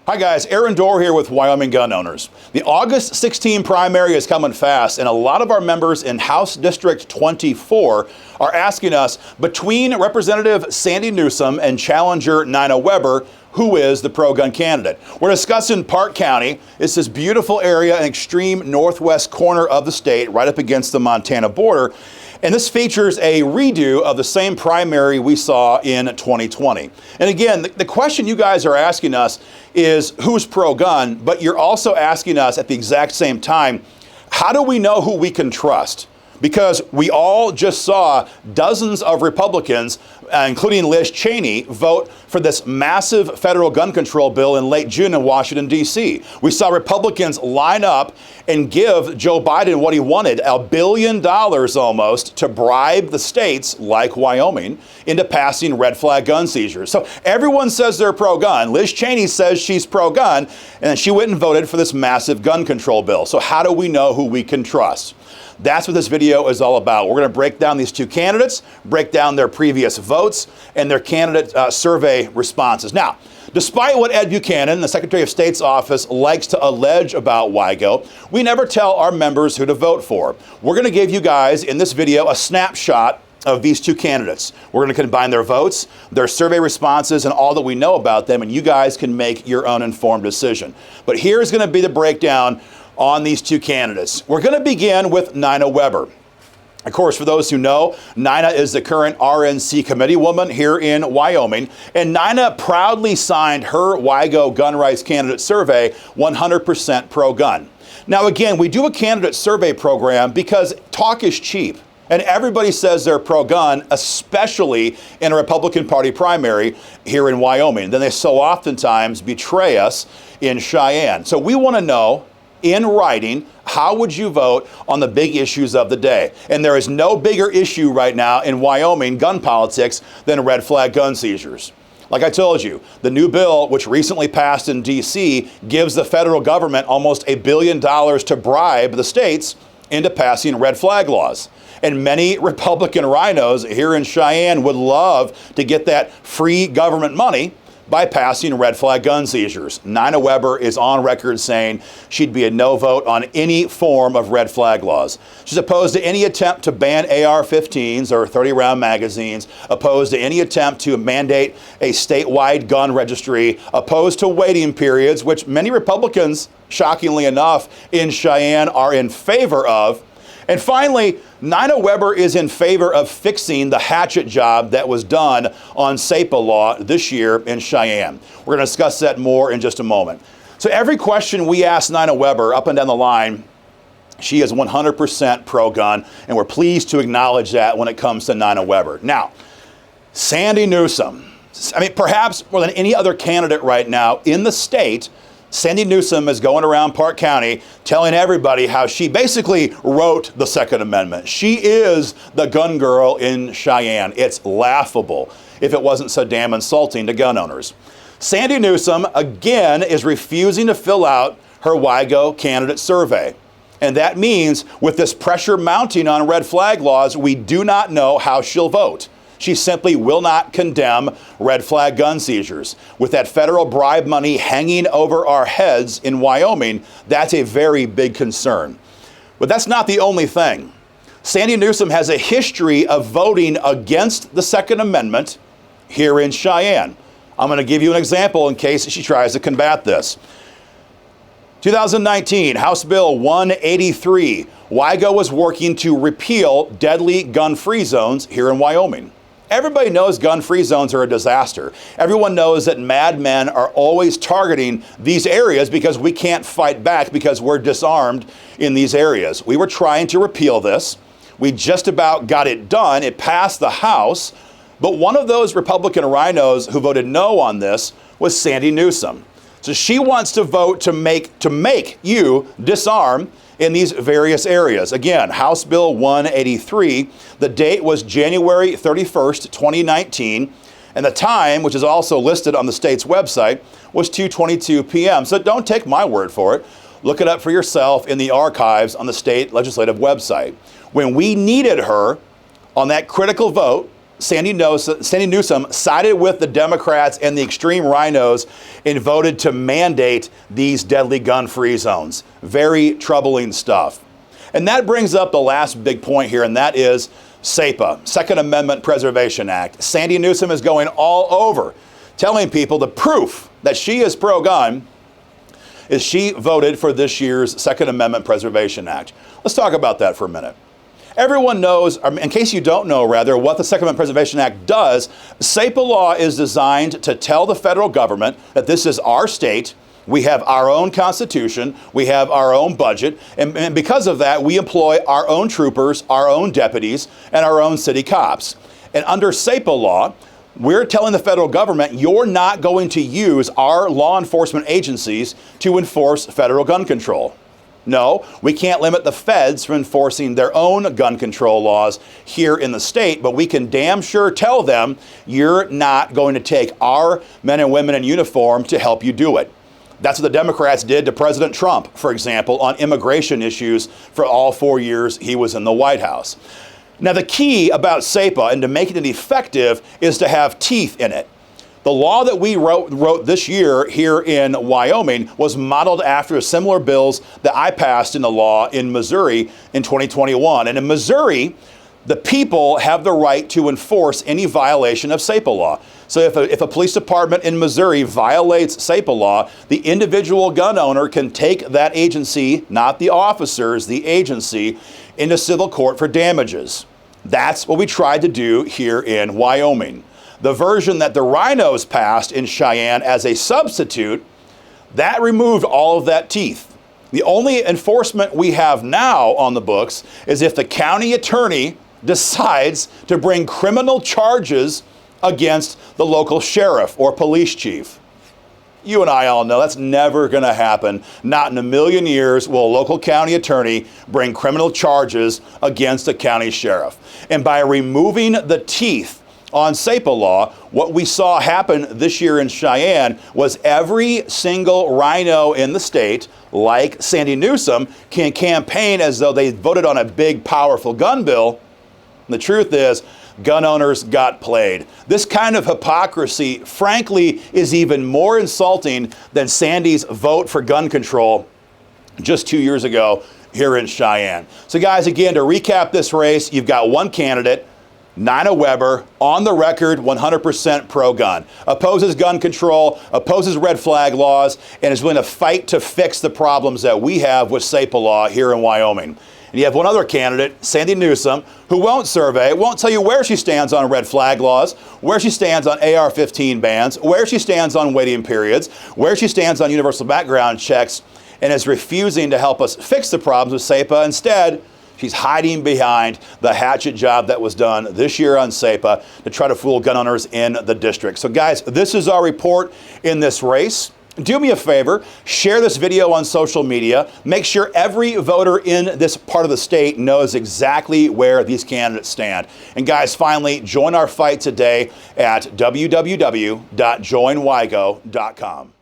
Hi guys, Aaron Dorr here with Wyoming Gun Owners. The August 16 primary is coming fast, and a lot of our members in House District 24 are asking us, between Representative Sandy Newsome and challenger Nina Weber, who is the pro-gun candidate? We're discussing Park County. It's this beautiful area in extreme northwest corner of the state, right up against the Montana border. And this features a redo of the same primary we saw in 2020. And again, the question you guys are asking us is who's pro-gun, but you're also asking us at the exact same time, how do we know who we can trust? Because we all just saw dozens of Republicans, including Liz Cheney, vote for this massive federal gun control bill in late June in Washington, D.C. We saw Republicans line up and give Joe Biden what he wanted, $1 billion almost, to bribe the states, like Wyoming, into passing red flag gun seizures. So everyone says they're pro-gun. Liz Cheney says she's pro-gun, and then she went and voted for this massive gun control bill. So how do we know who we can trust? That's what this video is all about. We're going to break down these two candidates, break down their previous votes, and their candidate survey responses. Now, despite what Ed Buchanan, the Secretary of State's office, likes to allege about WIGO, we never tell our members who to vote for. We're going to give you guys in this video a snapshot of these two candidates. We're going to combine their votes, their survey responses, and all that we know about them, and you guys can make your own informed decision. But here's going to be the breakdown on these two candidates. We're going to begin with Nina Weber. Of course, for those who know, Nina is the current RNC committee woman here in Wyoming, and Nina proudly signed her WIGO gun rights candidate survey 100% pro-gun. Now again, we do a candidate survey program because talk is cheap. And everybody says they're pro-gun, especially in a Republican Party primary here in Wyoming. Then they so oftentimes betray us in Cheyenne. So we want to know, in writing, how would you vote on the big issues of the day? And there is no bigger issue right now in Wyoming gun politics than red flag gun seizures. Like I told you, the new bill, which recently passed in D.C., gives the federal government almost $1 billion to bribe the states into passing red flag laws. And many Republican rhinos here in Cheyenne would love to get that free government money by passing red flag gun seizures. Nina Weber is on record saying she'd be a no vote on any form of red flag laws. She's opposed to any attempt to ban AR-15s or 30-round magazines, opposed to any attempt to mandate a statewide gun registry, opposed to waiting periods, which many Republicans, shockingly enough, in Cheyenne are in favor of. And finally, Nina Weber is in favor of fixing the hatchet job that was done on SEPA law this year in Cheyenne. We're going to discuss that more in just a moment. So every question we ask Nina Weber up and down the line, she is 100% pro-gun, and we're pleased to acknowledge that when it comes to Nina Weber. Now, Sandy Newsome. I mean, perhaps more than any other candidate right now in the state, Sandy Newsome is going around Park County telling everybody how she basically wrote the Second Amendment. She is the gun girl in Cheyenne. It's laughable if it wasn't so damn insulting to gun owners. Sandy Newsome, again, is refusing to fill out her WIGO candidate survey. And that means with this pressure mounting on red flag laws, we do not know how she'll vote. She simply will not condemn red flag gun seizures. With that federal bribe money hanging over our heads in Wyoming, that's a very big concern. But that's not the only thing. Sandy Newsome has a history of voting against the Second Amendment here in Cheyenne. I'm going to give you an example in case she tries to combat this. 2019, House Bill 183. WIGO was working to repeal deadly gun-free zones here in Wyoming. Everybody knows gun-free zones are a disaster. Everyone knows that madmen are always targeting these areas because we can't fight back because we're disarmed in these areas. We were trying to repeal this. We just about got it done. It passed the House. But one of those Republican rhinos who voted no on this was Sandy Newsome. So she wants to vote to make you disarm in these various areas. Again, House Bill 183, the date was January 31st, 2019, and the time, which is also listed on the state's website, was 2:22 p.m. So don't take my word for it. Look it up for yourself in the archives on the state legislative website. When we needed her on that critical vote Sandy Newsome sided with the Democrats and the extreme rhinos and voted to mandate these deadly gun-free zones. Very troubling stuff. And that brings up the last big point here, and that is SAPA, Second Amendment Preservation Act. Sandy Newsome is going all over, telling people the proof that she is pro-gun is she voted for this year's Second Amendment Preservation Act. Let's talk about that for a minute. Everyone knows, in case you don't know rather, what the Second Amendment Preservation Act does. SAPA law is designed to tell the federal government that this is our state, we have our own constitution, we have our own budget, and because of that, we employ our own troopers, our own deputies, and our own city cops. And under SAPA law, we're telling the federal government, you're not going to use our law enforcement agencies to enforce federal gun control. No, we can't limit the feds from enforcing their own gun control laws here in the state, but we can damn sure tell them you're not going to take our men and women in uniform to help you do it. That's what the Democrats did to President Trump, for example, on immigration issues for all 4 years he was in the White House. Now, the key about SAPA and to make it effective is to have teeth in it. The law that we wrote this year here in Wyoming was modeled after similar bills that I passed in the law in Missouri in 2021. And in Missouri, the people have the right to enforce any violation of SAPA law. So if a police department in Missouri violates SAPA law, the individual gun owner can take that agency, not the officers, the agency, into civil court for damages. That's what we tried to do here in Wyoming. The version that the rhinos passed in Cheyenne as a substitute, that removed all of that teeth. The only enforcement we have now on the books is if the county attorney decides to bring criminal charges against the local sheriff or police chief. You and I all know that's never going to happen. Not in a million years will a local county attorney bring criminal charges against a county sheriff. And by removing the teeth on SAPA law, what we saw happen this year in Cheyenne was every single rhino in the state, like Sandy Newsome, can campaign as though they voted on a big, powerful gun bill. And the truth is, gun owners got played. This kind of hypocrisy, frankly, is even more insulting than Sandy's vote for gun control just 2 years ago here in Cheyenne. So guys, again, to recap this race, you've got one candidate, Nina Weber, on the record, 100% pro-gun, opposes gun control, opposes red flag laws, and is willing to fight to fix the problems that we have with SAPA law here in Wyoming. And you have one other candidate, Sandy Newsome, who won't survey, won't tell you where she stands on red flag laws, where she stands on AR-15 bans, where she stands on waiting periods, where she stands on universal background checks, and is refusing to help us fix the problems with SAPA. Instead, she's hiding behind the hatchet job that was done this year on SAPA to try to fool gun owners in the district. So guys, this is our report in this race. Do me a favor, share this video on social media. Make sure every voter in this part of the state knows exactly where these candidates stand. And guys, finally, join our fight today at www.joinwygo.com.